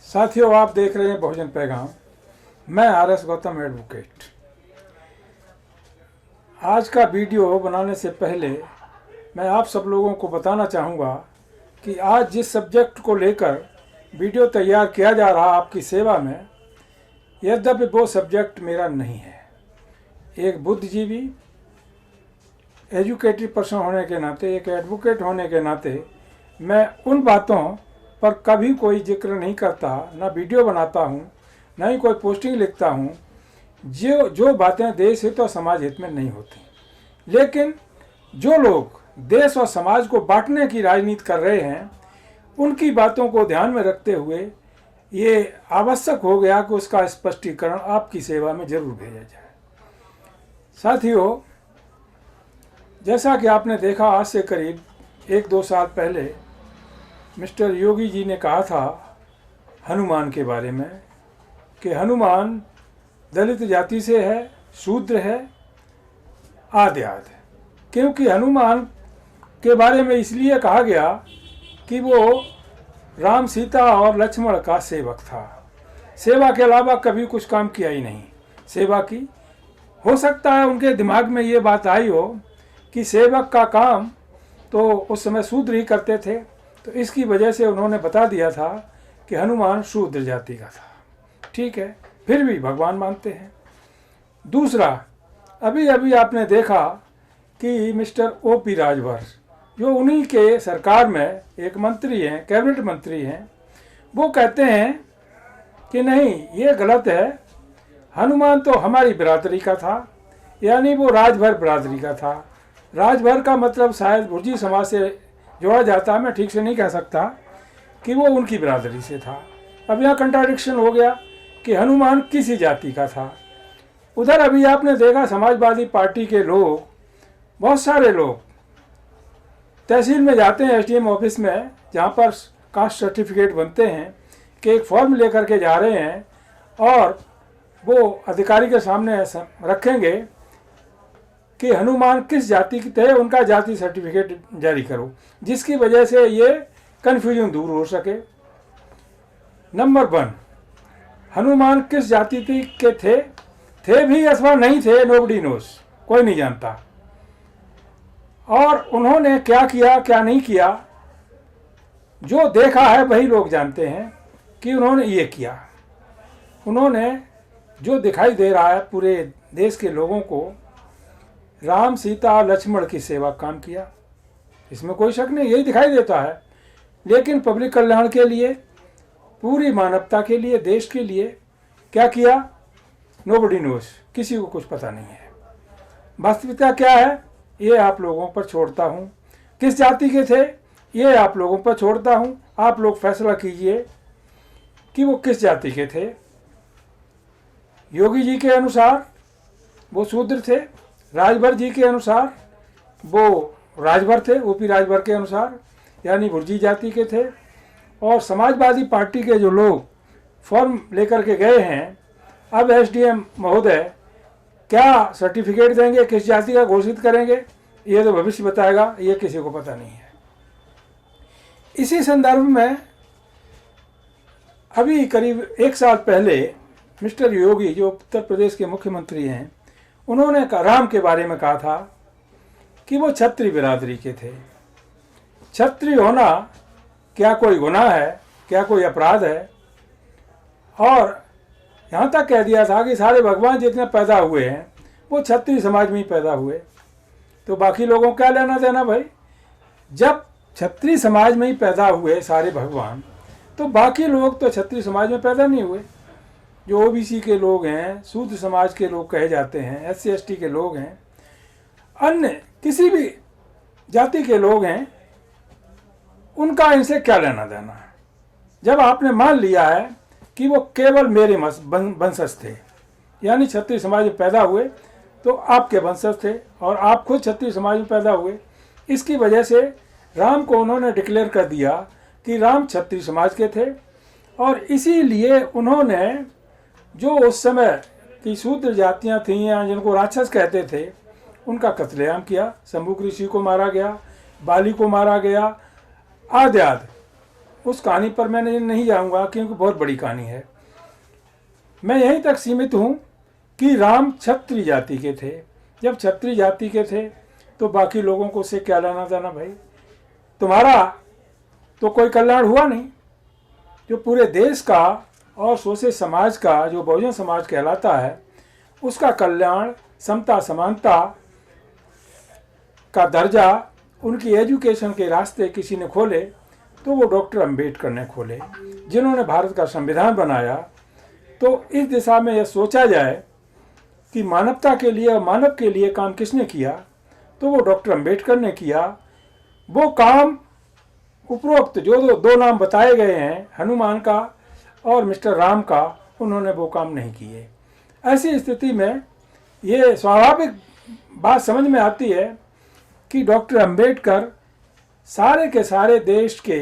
साथियों, आप देख रहे हैं बहुजन पैगाम। मैं आर.एस. गौतम, एडवोकेट। आज का वीडियो बनाने से पहले मैं आप सब लोगों को बताना चाहूँगा कि आज जिस सब्जेक्ट को लेकर वीडियो तैयार किया जा रहा आपकी सेवा में, यद्यपि वो सब्जेक्ट मेरा नहीं है। एक बुद्धिजीवी, एजुकेटेड पर्सन होने के नाते, एक एडवोकेट होने के नाते मैं उन बातों पर कभी कोई जिक्र नहीं करता, ना वीडियो बनाता हूँ, ना ही कोई पोस्टिंग लिखता हूँ जो बातें देश हित और समाज हित में नहीं होती। लेकिन जो लोग देश और समाज को बांटने की राजनीति कर रहे हैं, उनकी बातों को ध्यान में रखते हुए ये आवश्यक हो गया कि उसका स्पष्टीकरण आपकी सेवा में जरूर भेजा जाए। साथियों, जैसा कि आपने देखा, आज से करीब 1-2 साल पहले मिस्टर योगी जी ने कहा था हनुमान के बारे में कि हनुमान दलित जाति से है, शूद्र है, आदि आदि। क्योंकि हनुमान के बारे में इसलिए कहा गया कि वो राम, सीता और लक्ष्मण का सेवक था। सेवा के अलावा कभी कुछ काम किया ही नहीं। सेवा की, हो सकता है उनके दिमाग में ये बात आई हो कि सेवक का काम तो उस समय शूद्र ही करते थे, तो इसकी वजह से उन्होंने बता दिया था कि हनुमान शूद्र जाति का था। ठीक है, फिर भी भगवान मानते हैं। दूसरा, अभी अभी आपने देखा कि मिस्टर O.P. राजभर, जो उन्हीं के सरकार में एक मंत्री हैं, कैबिनेट मंत्री हैं, वो कहते हैं कि नहीं, ये गलत है, हनुमान तो हमारी बिरादरी का था, यानी वो राजभर बिरादरी का था। राजभर का मतलब शायद भुर्जी समाज से जोड़ा जाता, मैं ठीक से नहीं कह सकता, कि वो उनकी बिरादरी से था। अब यहाँ कंट्राडिक्शन हो गया कि हनुमान किसी जाति का था। उधर अभी आपने देखा समाजवादी पार्टी के लोग, बहुत सारे लोग तहसील में जाते हैं, SDM ऑफिस में, जहाँ पर कास्ट सर्टिफिकेट बनते हैं, कि एक फॉर्म लेकर के जा रहे हैं और वो अधिकारी के सामने रखेंगे कि हनुमान किस जाति के थे, उनका जाति सर्टिफिकेट जारी करो, जिसकी वजह से ये कन्फ्यूजन दूर हो सके। नंबर 1, हनुमान किस जाति के थे भी अथवा नहीं थे, नोबडी नोस, कोई नहीं जानता। और उन्होंने क्या किया क्या नहीं किया, जो देखा है वही लोग जानते हैं कि उन्होंने ये किया। उन्होंने जो दिखाई दे रहा है पूरे देश के लोगों को, राम, सीता, लक्ष्मण की सेवा काम किया, इसमें कोई शक नहीं, यही दिखाई देता है। लेकिन पब्लिक कल्याण के लिए, पूरी मानवता के लिए, देश के लिए क्या किया, नोबडी नोस, किसी को कुछ पता नहीं है। वास्तविकता क्या है, ये आप लोगों पर छोड़ता हूँ। किस जाति के थे, ये आप लोगों पर छोड़ता हूँ। आप लोग फैसला कीजिए कि वो किस जाति के थे। योगी जी के अनुसार वो शूद्र थे, राजभर जी के अनुसार वो राजभर थे, O.P. राजभर के अनुसार यानी भुर्जी जाति के थे। और समाजवादी पार्टी के जो लोग फॉर्म लेकर के गए हैं, अब SDM महोदय क्या सर्टिफिकेट देंगे, किस जाति का घोषित करेंगे, ये तो भविष्य बताएगा, ये किसी को पता नहीं है। इसी संदर्भ में अभी करीब 1 साल पहले मिस्टर योगी, जो उत्तर प्रदेश के मुख्यमंत्री हैं, उन्होंने राम के बारे में कहा था कि वो क्षत्रिय बिरादरी के थे। क्षत्रिय होना क्या कोई गुनाह है, क्या कोई अपराध है? और यहाँ तक कह दिया था कि सारे भगवान जितने पैदा हुए हैं वो क्षत्रिय समाज में ही पैदा हुए, तो बाकी लोगों को क्या लेना देना भाई? जब क्षत्रिय समाज में ही पैदा हुए सारे भगवान, तो बाकी लोग तो क्षत्रिय समाज में पैदा नहीं हुए। जो OBC के लोग हैं, शूद्र समाज के लोग कहे जाते हैं, SC ST के लोग हैं, अन्य किसी भी जाति के लोग हैं, उनका इनसे क्या लेना देना है? जब आपने मान लिया है कि वो केवल मेरे वंशज थे, यानी क्षत्रिय समाज में पैदा हुए, तो आपके वंशज थे और आप खुद क्षत्रिय समाज में पैदा हुए। इसकी वजह से राम को उन्होंने डिक्लेयर कर दिया कि राम क्षत्रिय समाज के थे, और इसीलिए उन्होंने जो उस समय की शूद्र जातियां थीं या जिनको राक्षस कहते थे, उनका कत्लेआम किया। शंभुक ऋषि को मारा गया, बाली को मारा गया, आदि आदि। उस कहानी पर मैं नहीं जाऊंगा क्योंकि बहुत बड़ी कहानी है। मैं यहीं तक सीमित हूँ कि राम क्षत्रिय जाति के थे। जब क्षत्रिय जाति के थे तो बाकी लोगों को उससे क्या लेना देना भाई। तुम्हारा तो कोई कल्याण हुआ नहीं। जो पूरे देश का और सोचे समाज का, जो बहुजन समाज कहलाता है, उसका कल्याण, समता समानता का दर्जा, उनकी एजुकेशन के रास्ते किसी ने खोले तो वो डॉक्टर अंबेडकर ने खोले, जिन्होंने भारत का संविधान बनाया। तो इस दिशा में यह सोचा जाए कि मानवता के लिए और मानव के लिए काम किसने किया, तो वो डॉक्टर अंबेडकर ने किया। वो काम उपरोक्त जो दो नाम बताए गए हैं, हनुमान का और मिस्टर राम का, उन्होंने वो काम नहीं किए। ऐसी स्थिति में ये स्वाभाविक बात समझ में आती है कि डॉक्टर अंबेडकर सारे के सारे देश के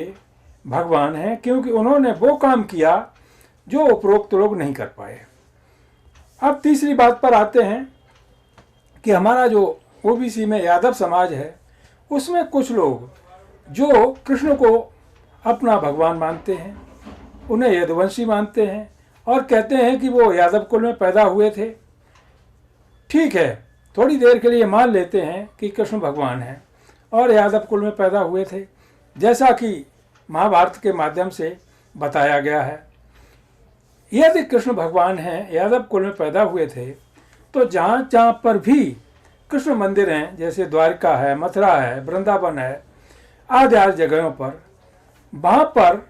भगवान हैं, क्योंकि उन्होंने वो काम किया जो उपरोक्त लोग नहीं कर पाए। अब तीसरी बात पर आते हैं कि हमारा जो ओबीसी में यादव समाज है, उसमें कुछ लोग जो कृष्ण को अपना भगवान मानते हैं, उन्हें यदुवंशी मानते हैं और कहते हैं कि वो यादव कुल में पैदा हुए थे। ठीक है, थोड़ी देर के लिए मान लेते हैं कि कृष्ण भगवान हैं और यादव कुल में पैदा हुए थे, जैसा कि महाभारत के माध्यम से बताया गया है। यदि कृष्ण भगवान हैं, यादव कुल में पैदा हुए थे, तो जहाँ जहाँ पर भी कृष्ण मंदिर हैं, जैसे द्वारका है, मथुरा है, वृंदावन है, आदि आदि जगहों पर, वहाँ पर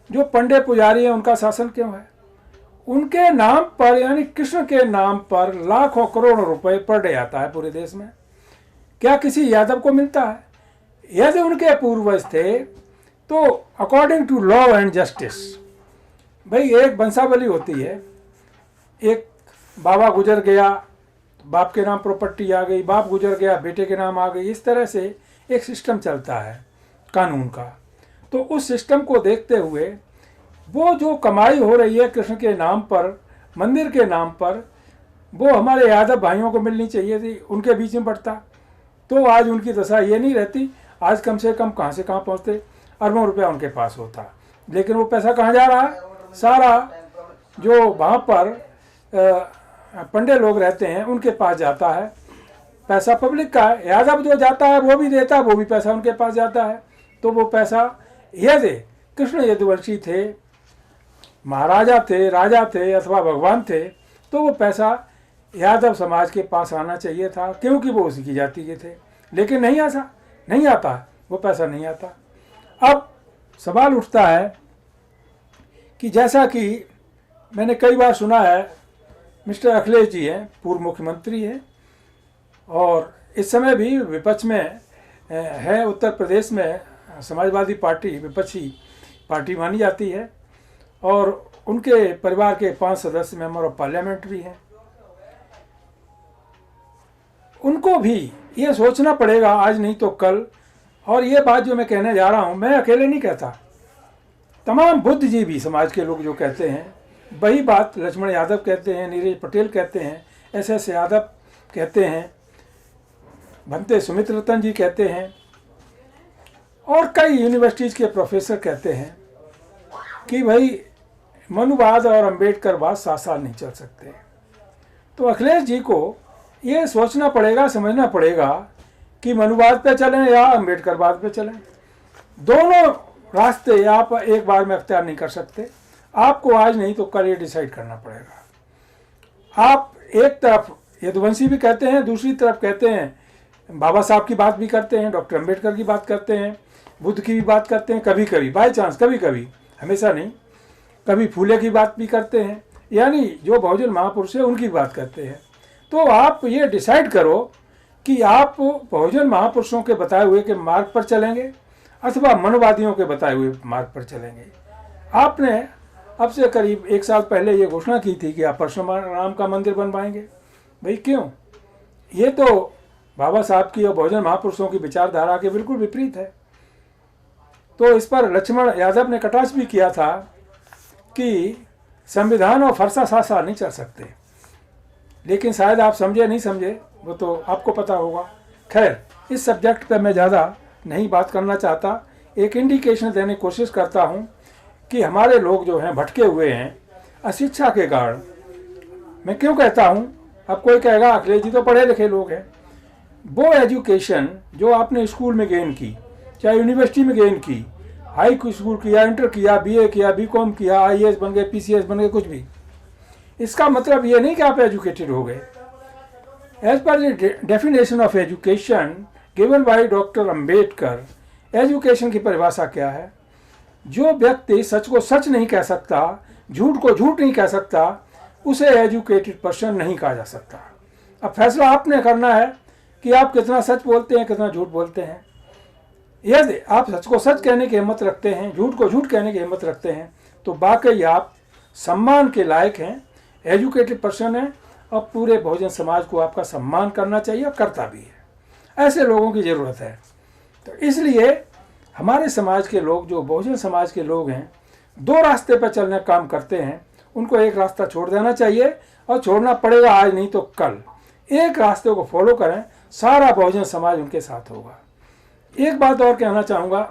जो पंडे पुजारी हैं उनका शासन क्यों है? उनके नाम पर, यानी कृष्ण के नाम पर लाखों करोड़ों रुपए पर डे आता है पूरे देश में। क्या किसी यादव को मिलता है? यदि उनके पूर्वज थे तो according to law and justice, भाई एक वंशावली होती है, एक बाबा गुजर गया, बाप के नाम प्रॉपर्टी आ गई, बाप गुजर गया, बेटे के नाम आ गई, इस तरह से एक सिस्टम चलता है कानून का। तो उस सिस्टम को देखते हुए वो जो कमाई हो रही है कृष्ण के नाम पर, मंदिर के नाम पर, वो हमारे यादव भाइयों को मिलनी चाहिए थी, उनके बीच में बढ़ता तो आज उनकी दशा ये नहीं रहती। आज कम से कम कहाँ से कहाँ पहुँचते, अरबों रुपया उनके पास होता। लेकिन वो पैसा कहाँ जा रहा है? सारा जो वहाँ पर पंडे लोग रहते हैं उनके पास जाता है। पैसा पब्लिक का है, यादव जो जाता है वो भी देता है, वो भी पैसा उनके पास जाता है। तो वो पैसा, यदि कृष्ण यदुवंशी थे, महाराजा थे, राजा थे अथवा भगवान थे, तो वो पैसा यादव समाज के पास आना चाहिए था, क्योंकि वो उसी की जाति के थे। लेकिन नहीं आता, वो पैसा नहीं आता। अब सवाल उठता है कि जैसा कि मैंने कई बार सुना है, मिस्टर अखिलेश जी हैं, पूर्व मुख्यमंत्री हैं और इस समय भी विपक्ष में है। उत्तर प्रदेश में समाजवादी पार्टी विपक्षी पार्टी मानी जाती है और उनके परिवार के 5 सदस्य मेंबर ऑफ पार्लियामेंट भी हैं। उनको भी ये सोचना पड़ेगा आज नहीं तो कल। और ये बात जो मैं कहने जा रहा हूँ, मैं अकेले नहीं कहता, तमाम बुद्धिजीवी समाज के लोग जो कहते हैं वही बात लक्ष्मण यादव कहते हैं, नीरज पटेल कहते हैं, एस यादव कहते हैं, भंते सुमित्र रतन जी कहते हैं और कई यूनिवर्सिटीज़ के प्रोफेसर कहते हैं कि भाई मनुवाद और अम्बेडकरवाद साथ साथ नहीं चल सकते। तो अखिलेश जी को ये सोचना पड़ेगा, समझना पड़ेगा कि मनुवाद पे चलें या अम्बेडकरवाद पे चलें। दोनों रास्ते आप एक बार में अख्तियार नहीं कर सकते। आपको आज नहीं तो कल ये डिसाइड करना पड़ेगा। आप एक तरफ यदुवंशी भी कहते हैं, दूसरी तरफ कहते हैं बाबा साहब की बात भी करते हैं, डॉक्टर अंबेडकर की बात करते हैं, बुद्ध की भी बात करते हैं, कभी कभी बाय चांस, कभी कभी, हमेशा नहीं, कभी फूले की बात भी करते हैं, यानी जो बहुजन महापुरुष है उनकी बात करते हैं। तो आप ये डिसाइड करो कि आप बहुजन महापुरुषों के बताए हुए के मार्ग पर चलेंगे अथवा मनवादियों के बताए हुए मार्ग पर चलेंगे। आपने अब से करीब 1 साल पहले ये घोषणा की थी कि आप परशुराम का मंदिर बनवाएंगे। भाई क्यों? ये तो बाबा साहब की और बहुजन महापुरुषों की विचारधारा के बिल्कुल विपरीत है। तो इस पर लक्ष्मण यादव ने कटाक्ष भी किया था कि संविधान और फरसा साथ साथ नहीं चल सकते। लेकिन शायद आप समझे नहीं समझे वो तो आपको पता होगा। खैर, इस सब्जेक्ट पर मैं ज़्यादा नहीं बात करना चाहता, एक इंडिकेशन देने की कोशिश करता हूँ कि हमारे लोग जो हैं भटके हुए हैं अशिक्षा के कारण। मैं क्यों कहता हूँ, अब कोई कहेगा अखिलेश जी तो पढ़े लिखे लोग हैं। वो एजुकेशन जो आपने स्कूल में गेन की, चाहे यूनिवर्सिटी में गेन की, हाई स्कूल किया, इंटर किया, बीए किया, बीकॉम किया, आईएएस बन गए, पीसीएस बन गए, कुछ भी, इसका मतलब ये नहीं कि आप एजुकेटेड हो गए। As per the definition of education given by doctor Ambedkar, education की परिभाषा क्या है? जो व्यक्ति सच को सच नहीं कह सकता, झूठ को झूठ नहीं कह सकता, उसे एजुकेटेड पर्सन नहीं कहा जा सकता। अब फैसला आपने करना है कि आप कितना सच बोलते हैं, कितना झूठ बोलते हैं। यदि आप सच को सच कहने की हिम्मत रखते हैं, झूठ को झूठ कहने की हिम्मत रखते हैं, तो वाकई आप सम्मान के लायक हैं, एजुकेटेड पर्सन हैं, और पूरे बहुजन समाज को आपका सम्मान करना चाहिए और करता भी है। ऐसे लोगों की ज़रूरत है। तो इसलिए हमारे समाज के लोग, जो बहुजन समाज के लोग हैं, दो रास्ते पर चलने का काम करते हैं। उनको एक रास्ता छोड़ देना चाहिए, और छोड़ना पड़ेगा आज नहीं तो कल। एक रास्ते को फॉलो करें, सारा बहुजन समाज उनके साथ होगा। एक बात और कहना चाहूँगा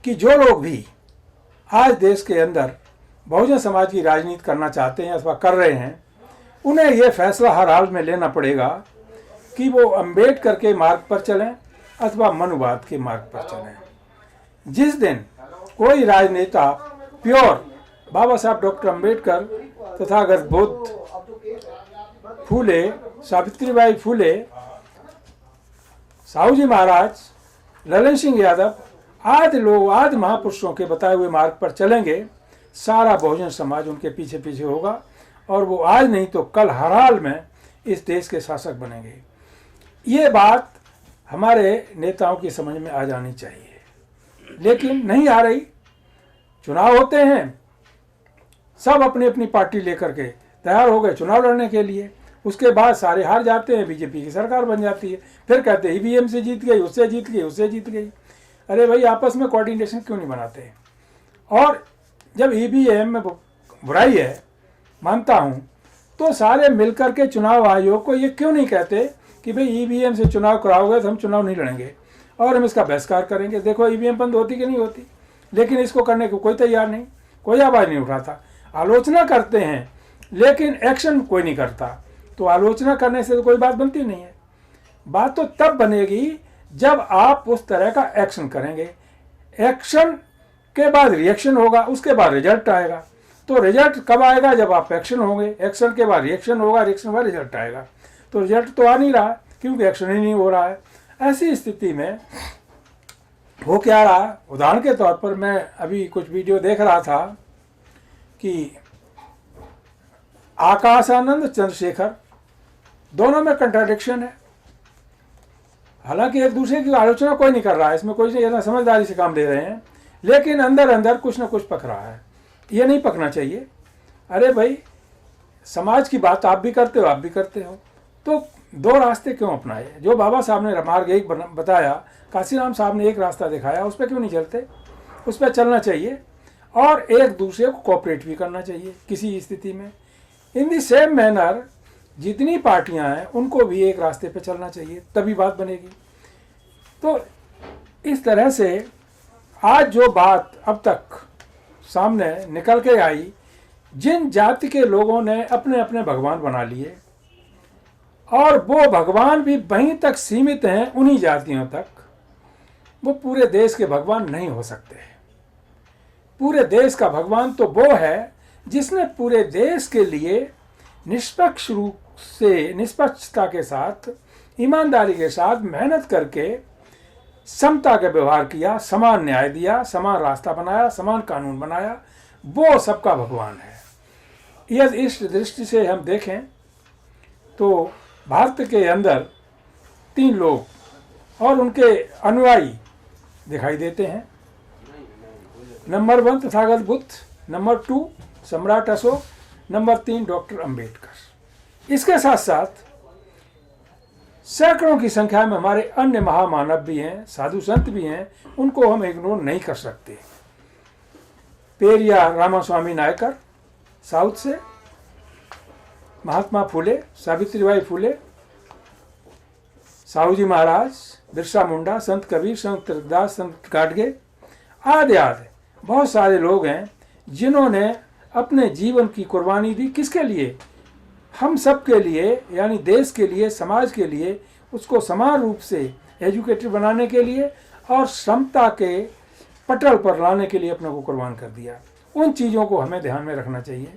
कि जो लोग भी आज देश के अंदर बहुजन समाज की राजनीति करना चाहते हैं अथवा कर रहे हैं, उन्हें यह फैसला हर हाल में लेना पड़ेगा कि वो अंबेडकर के मार्ग पर चलें अथवा मनुवाद के मार्ग पर चलें। जिस दिन कोई राजनेता प्योर बाबा साहब डॉक्टर अंबेडकर, तथागत बुद्ध, फूले, सावित्रीबाई फूले, साहू जी महाराज, ललन सिंह यादव आदि लोग, आदि महापुरुषों के बताए हुए मार्ग पर चलेंगे, सारा बहुजन समाज उनके पीछे पीछे होगा, और वो आज नहीं तो कल हर हाल में इस देश के शासक बनेंगे। ये बात हमारे नेताओं की समझ में आ जानी चाहिए, लेकिन नहीं आ रही। चुनाव होते हैं, सब अपनी अपनी पार्टी लेकर के तैयार हो गए चुनाव लड़ने के लिए, उसके बाद सारे हार जाते हैं, बीजेपी की सरकार बन जाती है, फिर कहते हैं ईवीएम से जीत गई, उससे जीत गई, उससे जीत गई। अरे भाई, आपस में कोऑर्डिनेशन क्यों नहीं बनाते? और जब ईवीएम में बुराई है, मानता हूँ, तो सारे मिलकर के चुनाव आयोग को ये क्यों नहीं कहते कि भाई ईवीएम से चुनाव कराओगे तो हम चुनाव नहीं लड़ेंगे और हम इसका बहिष्कार करेंगे। देखो ईवीएम बंद होती कि नहीं होती, लेकिन इसको करने को कोई तैयार नहीं, कोई आवाज़ नहीं उठाता। आलोचना करते हैं लेकिन एक्शन कोई नहीं करता। तो आलोचना करने से तो कोई बात बनती नहीं है। बात तो तब बनेगी जब आप उस तरह का एक्शन करेंगे। एक्शन के बाद रिएक्शन होगा, उसके बाद रिजल्ट आएगा। तो रिजल्ट कब आएगा? जब आप एक्शन होंगे, एक्शन के बाद रिएक्शन होगा, रिएक्शन के बाद रिजल्ट आएगा। तो रिजल्ट तो आ नहीं रहा क्योंकि एक्शन ही नहीं हो रहा है। ऐसी स्थिति में हो क्या रहा, उदाहरण के तौर पर मैं अभी कुछ वीडियो देख रहा था कि आकाशानंद चंद्रशेखर, दोनों में कंट्राडिक्शन है। हालांकि एक दूसरे की आलोचना कोई नहीं कर रहा है, इसमें कोई नहीं, समझदारी से काम ले रहे हैं, लेकिन अंदर अंदर कुछ ना कुछ पक रहा है। ये नहीं पकना चाहिए। अरे भाई, समाज की बात आप भी करते हो, आप भी करते हो, तो दो रास्ते क्यों अपनाए? जो बाबा साहब ने मार्ग एक बताया, काशीराम साहब ने एक रास्ता दिखाया, उस पर क्यों नहीं चलते? उस पर चलना चाहिए और एक दूसरे को कोऑपरेट भी करना चाहिए किसी स्थिति में। इन दी सेम मैनर जितनी पार्टियां हैं उनको भी एक रास्ते पे चलना चाहिए, तभी बात बनेगी। तो इस तरह से आज जो बात अब तक सामने निकल के आई, जिन जाति के लोगों ने अपने अपने भगवान बना लिए और वो भगवान भी वहीं तक सीमित हैं, उन्हीं जातियों तक, वो पूरे देश के भगवान नहीं हो सकते। पूरे देश का भगवान तो वो है जिसने पूरे देश के लिए निष्पक्ष रूप से, निष्पक्षता के साथ, ईमानदारी के साथ मेहनत करके समता का व्यवहार किया, समान न्याय दिया, समान रास्ता बनाया, समान कानून बनाया, वो सबका भगवान है। यदि इस दृष्टि से हम देखें तो भारत के अंदर 3 लोग और उनके अनुयायी दिखाई देते हैं। नंबर 1 तथागत बुद्ध, नंबर 2 सम्राट अशोक, नंबर 3 डॉक्टर अंबेडकर। इसके साथ साथ सैकड़ों की संख्या में हमारे अन्य महामानव भी हैं, साधु संत भी हैं, उनको हम इग्नोर नहीं कर सकते। पेरियार रामास्वामी नायकर साउथ से, महात्मा फुले, सावित्रीबाई फुले, साहू जी महाराज, बिरसा मुंडा, संत कबीर, संत रविदास, संत गाडगे आदि आदि बहुत सारे लोग हैं जिन्होंने अपने जीवन की कुर्बानी दी। किसके लिए? हम सब के लिए, यानी देश के लिए, समाज के लिए, उसको समान रूप से एजुकेटेड बनाने के लिए और समता के पटल पर लाने के लिए अपने को कुर्बान कर दिया। उन चीज़ों को हमें ध्यान में रखना चाहिए।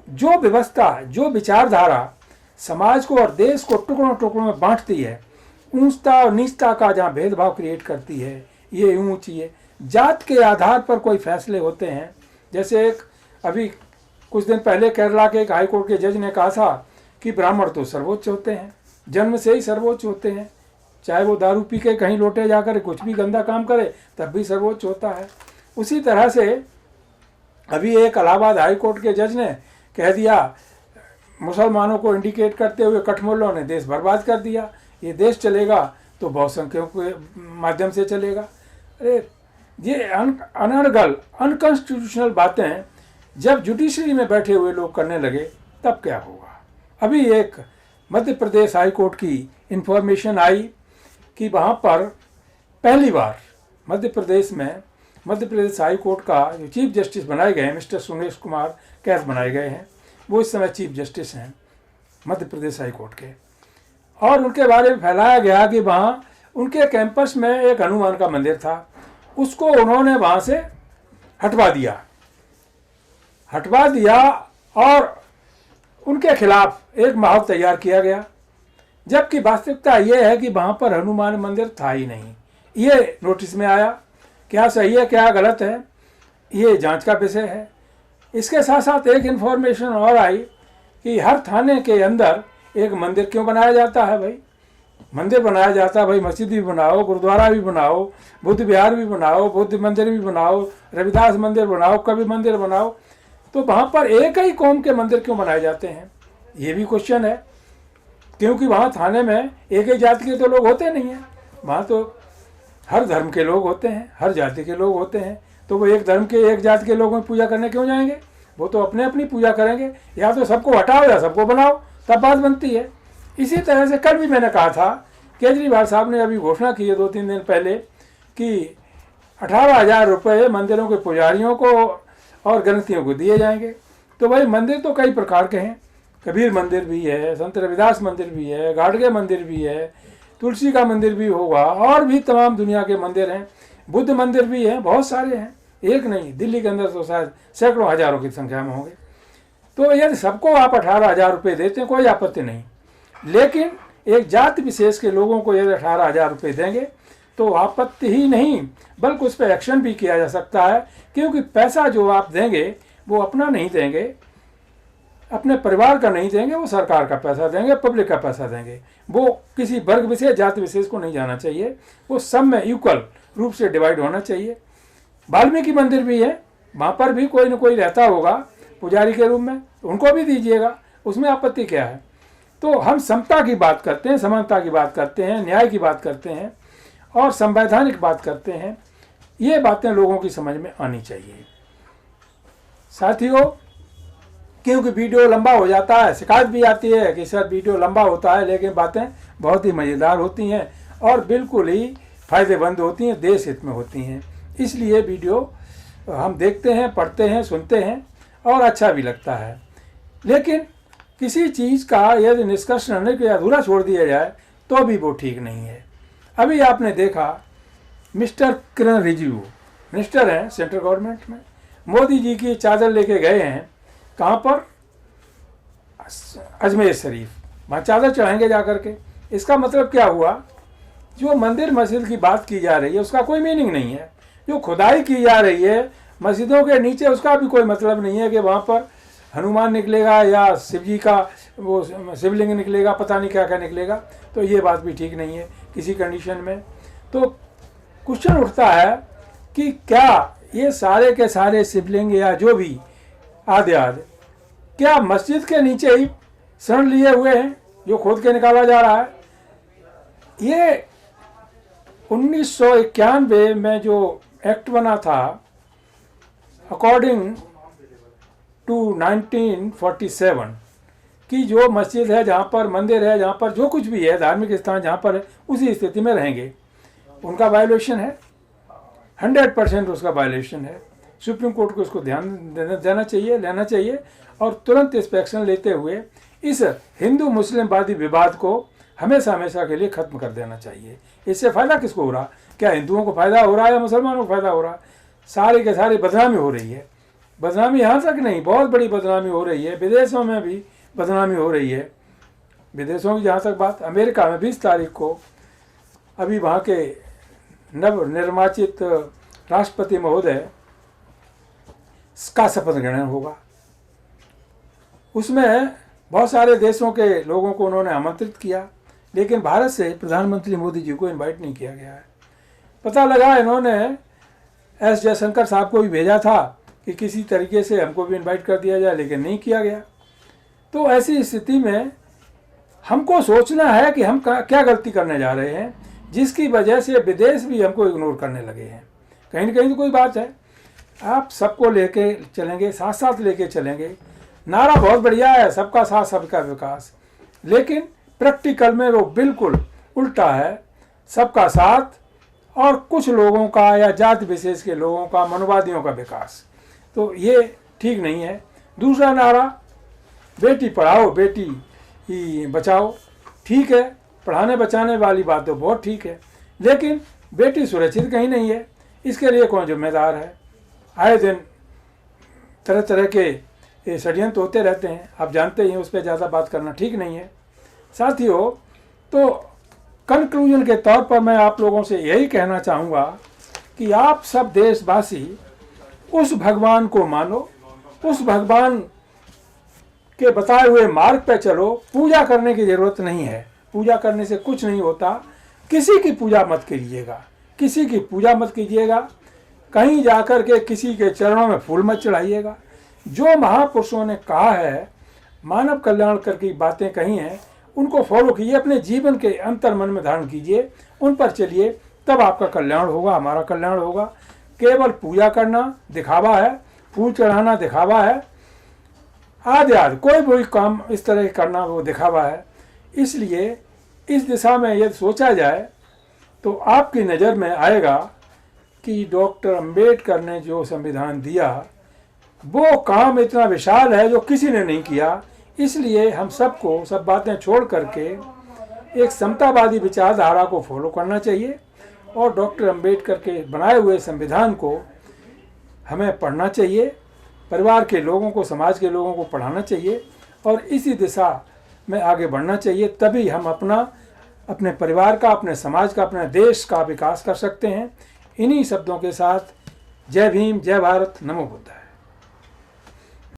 जो व्यवस्था, जो विचारधारा समाज को और देश को टुकड़ों टुकड़ों में बांटती है, ऊंचता और नीचता का जहाँ भेदभाव क्रिएट करती है, ये ऊंची है, जात के आधार पर कोई फैसले होते हैं। जैसे एक अभी कुछ दिन पहले केरला के एक हाईकोर्ट के जज ने कहा था कि ब्राह्मण तो सर्वोच्च होते हैं, जन्म से ही सर्वोच्च होते हैं, चाहे वो दारू पी के कहीं लोटे जाकर कुछ भी गंदा काम करे तब भी सर्वोच्च होता है। उसी तरह से अभी एक इलाहाबाद हाईकोर्ट के जज ने कह दिया, मुसलमानों को इंडिकेट करते हुए कठमुल्लों ने देश बर्बाद कर दिया, ये देश चलेगा तो बहुसंख्यकों के माध्यम से चलेगा। अरे ये अनर्गल अनकॉन्स्टिट्यूशनल बातें जब जुडिशरी में बैठे हुए लोग करने लगे तब क्या होगा। अभी एक मध्य प्रदेश हाईकोर्ट की इन्फॉर्मेशन आई कि वहाँ पर पहली बार मध्य प्रदेश हाईकोर्ट का जो चीफ जस्टिस बनाए गए हैं, मिस्टर सुरेश कुमार कैथ बनाए गए हैं, वो इस समय चीफ जस्टिस हैं मध्य प्रदेश हाईकोर्ट के। और उनके बारे में फैलाया गया कि वहाँ उनके कैंपस में एक हनुमान का मंदिर था, उसको उन्होंने वहाँ से हटवा दिया और उनके खिलाफ एक माहौल तैयार किया गया, जबकि वास्तविकता ये है कि वहाँ पर हनुमान मंदिर था ही नहीं। ये नोटिस में आया। क्या सही है क्या गलत है ये जांच का विषय है। इसके साथ साथ एक इन्फॉर्मेशन और आई कि हर थाने के अंदर एक मंदिर क्यों बनाया जाता है भाई। मंदिर बनाया जाता है भाई, मस्जिद भी बनाओ, गुरुद्वारा भी बनाओ, बुद्ध विहार भी बनाओ, बुद्ध मंदिर भी बनाओ, रविदास मंदिर बनाओ, कवि मंदिर बनाओ, तो वहाँ पर एक ही कौम के मंदिर क्यों बनाए जाते हैं, ये भी क्वेश्चन है। क्योंकि वहाँ थाने में एक ही जाति के तो लोग होते नहीं हैं, वहाँ तो हर धर्म के लोग होते हैं, हर जाति के लोग होते हैं। तो वो एक धर्म के एक जाति के लोगों की पूजा करने क्यों जाएंगे? वो तो अपने अपनी पूजा करेंगे। या तो सबको हटाओ या सबको बनाओ, तब बात बनती है। इसी तरह से कल भी मैंने कहा था, केजरीवाल साहब ने अभी घोषणा की है 2-3 दिन पहले कि 18,000 रुपये मंदिरों के पुजारियों को और ग्रंथियों को दिए जाएंगे। तो भाई मंदिर तो कई प्रकार के हैं, कबीर मंदिर भी है, संत रविदास मंदिर भी है, गाडगे मंदिर भी है, तुलसी का मंदिर भी होगा, और भी तमाम दुनिया के मंदिर हैं, बुद्ध मंदिर भी हैं, बहुत सारे हैं, एक नहीं। दिल्ली के अंदर तो शायद सैकड़ों हजारों की संख्या में होंगे। तो यदि सबको आप 18,000 रुपये देते हैं कोई आपत्ति नहीं, लेकिन एक जाति विशेष के लोगों को यदि 18,000 रुपये देंगे तो आपत्ति ही नहीं बल्कि उस पर एक्शन भी किया जा सकता है। क्योंकि पैसा जो आप देंगे वो अपना नहीं देंगे, अपने परिवार का नहीं देंगे, वो सरकार का पैसा देंगे, पब्लिक का पैसा देंगे। वो किसी वर्ग विशेष जाति विशेष को नहीं जाना चाहिए, वो सब में इक्वल रूप से डिवाइड होना चाहिए। वाल्मीकि मंदिर भी है, वहाँ पर भी कोई न कोई रहता होगा पुजारी के रूप में, उनको भी दीजिएगा, उसमें आपत्ति क्या है। तो हम समता की बात करते हैं, समानता की बात करते हैं, न्याय की बात करते हैं और संवैधानिक बात करते हैं। ये बातें लोगों की समझ में आनी चाहिए साथियों। क्योंकि वीडियो लंबा हो जाता है, शिकायत भी आती है कि सर वीडियो लंबा होता है, लेकिन बातें बहुत ही मज़ेदार होती हैं और बिल्कुल ही फ़ायदेमंद होती हैं, देश हित में होती हैं। इसलिए वीडियो हम देखते हैं, पढ़ते हैं, सुनते हैं और अच्छा भी लगता है। लेकिन किसी चीज़ का यदि निष्कर्ष करने के अधूरा छोड़ दिया जाए तो भी वो ठीक नहीं है। अभी आपने देखा मिस्टर किरण रिजिजू मिनिस्टर हैं सेंट्रल गवर्नमेंट में, मोदी जी की चादर लेके गए हैं कहाँ पर, अजमेर शरीफ, वहाँ चादर चढ़ाएंगे जा करके। इसका मतलब क्या हुआ, जो मंदिर मस्जिद की बात की जा रही है उसका कोई मीनिंग नहीं है। जो खुदाई की जा रही है मस्जिदों के नीचे, उसका भी कोई मतलब नहीं है कि वहाँ पर हनुमान निकलेगा या शिव जी का वो शिवलिंग निकलेगा, पता नहीं क्या क्या निकलेगा। तो ये बात भी ठीक नहीं है किसी कंडीशन में। तो क्वेश्चन उठता है कि क्या ये सारे के सारे शिवलिंग या जो भी आदि क्या मस्जिद के नीचे ही शरण लिए हुए हैं जो खोद के निकाला जा रहा है। ये 1991 में जो एक्ट बना था, अकॉर्डिंग टू 1947, कि जो मस्जिद है, जहाँ पर मंदिर है, जहाँ पर जो कुछ भी है धार्मिक स्थान जहाँ पर है, उसी स्थिति में रहेंगे। उनका वायोलेशन है, 100% उसका वायोलेशन है। सुप्रीम कोर्ट को उसको ध्यान देना चाहिए, लेना चाहिए और तुरंत इस पर एक्शन लेते हुए इस हिंदू मुस्लिमवादी विवाद को हमेशा हमेशा के लिए ख़त्म कर देना चाहिए। इससे फ़ायदा किसको हो रहा? क्या हिंदुओं को फ़ायदा हो रहा है या मुसलमानों को फ़ायदा हो रहा है? सारी के सारी बदनामी हो रही है। बदनामी यहाँ तक नहीं, बहुत बड़ी बदनामी हो रही है, विदेशों में भी बदनामी हो रही है। विदेशों की जहाँ तक बात, अमेरिका में 20 तारीख को अभी वहाँ के नव निर्वाचित राष्ट्रपति महोदय का शपथ ग्रहण होगा। उसमें बहुत सारे देशों के लोगों को उन्होंने आमंत्रित किया, लेकिन भारत से प्रधानमंत्री मोदी जी को इनवाइट नहीं किया गया है। पता लगा इन्होंने एस जयशंकर साहब को भी भेजा था कि किसी तरीके से हमको भी इनवाइट कर दिया जाए, लेकिन नहीं किया गया। तो ऐसी स्थिति में हमको सोचना है कि हम क्या गलती करने जा रहे हैं, जिसकी वजह से विदेश भी हमको इग्नोर करने लगे हैं। कहीं ना कहीं तो कोई बात है। आप सबको लेके चलेंगे, साथ साथ लेके चलेंगे, नारा बहुत बढ़िया है, सबका साथ सबका विकास, लेकिन प्रैक्टिकल में वो बिल्कुल उल्टा है। सबका साथ और कुछ लोगों का या जाति विशेष के लोगों का, मनोवादियों का विकास, तो ये ठीक नहीं है। दूसरा नारा बेटी पढ़ाओ बेटी बचाओ, ठीक है, पढ़ाने बचाने वाली बात तो बहुत ठीक है, लेकिन बेटी सुरक्षित कहीं नहीं है। इसके लिए कौन जिम्मेदार है? आए दिन तरह तरह के षड्यंत्र होते रहते हैं, आप जानते ही हैं, उस पर ज़्यादा बात करना ठीक नहीं है। साथियों, तो कंक्लूजन के तौर पर मैं आप लोगों से यही कहना चाहूँगा कि आप सब देशवासी उस भगवान को मानो, उस भगवान के बताए हुए मार्ग पर चलो। पूजा करने की ज़रूरत नहीं है, पूजा करने से कुछ नहीं होता। किसी की पूजा मत कीजिएगा, किसी की पूजा मत कीजिएगा, कहीं जाकर के किसी के चरणों में फूल मत चढ़ाइएगा। जो महापुरुषों ने कहा है, मानव कल्याण करके बातें कही हैं, उनको फॉलो कीजिए, अपने जीवन के अंतर मन में धारण कीजिए, उन पर चलिए, तब आपका कल्याण होगा, हमारा कल्याण होगा। केवल पूजा करना दिखावा है, फूल चढ़ाना दिखावा है, आदि कोई भी काम इस तरह करना वो दिखावा है। इसलिए इस दिशा में यदि सोचा जाए तो आपकी नज़र में आएगा कि डॉक्टर अंबेडकर ने जो संविधान दिया वो काम इतना विशाल है जो किसी ने नहीं किया। इसलिए हम सबको सब बातें छोड़ करके एक समतावादी विचारधारा को फॉलो करना चाहिए और डॉक्टर अंबेडकर के बनाए हुए संविधान को हमें पढ़ना चाहिए, परिवार के लोगों को, समाज के लोगों को पढ़ाना चाहिए और इसी दिशा में आगे बढ़ना चाहिए। तभी हम अपने परिवार का, अपने समाज का, अपने देश का विकास कर सकते हैं। इन्हीं शब्दों के साथ जय भीम, जय भारत, नमो बुद्धाय।